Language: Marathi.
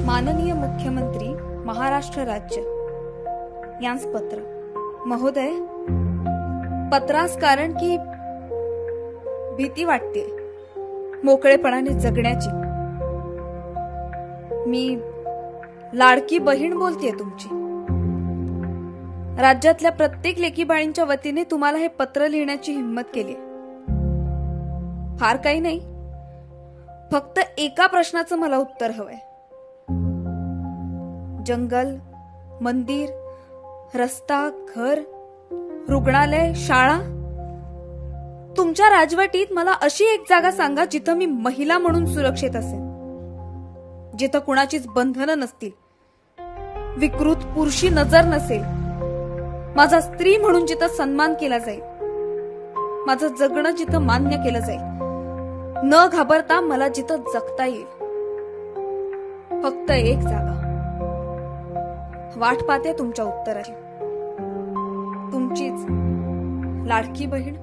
माननीय मुख्यमंत्री महाराष्ट्र राज्य यांस पत्र. महोदय, पत्रास कारण की भीती वाटते मोकळेपणाने जगण्याची. मी लाडकी बहीण बोलतेय तुमची. राज्यातल्या प्रत्येक लेकीबाळींच्या वतीने तुम्हाला हे पत्र लिहिण्याची हिंमत केली. फार काही नाही, फक्त एका प्रश्नाचं मला उत्तर हवंय. जंगल, मंदिर, रस्ता, घर, रुग्णालय, शाळा, तुमच्या राजवटीत मला अशी एक जागा सांगा जिथं मी महिला म्हणून सुरक्षित असेल, जिथं कुणाचीच बंधनं नसतील, विकृत पुरुषी नजर नसेल, माझा स्त्री म्हणून जिथं सन्मान केला जाईल, माझं जगणं जिथं मान्य केलं जाईल, न घाबरता मला जिथं जगता येईल. फक्त एक जागा. वाट पाहते तुमच्या उत्तराची. तुमचीच लाडकी बहीण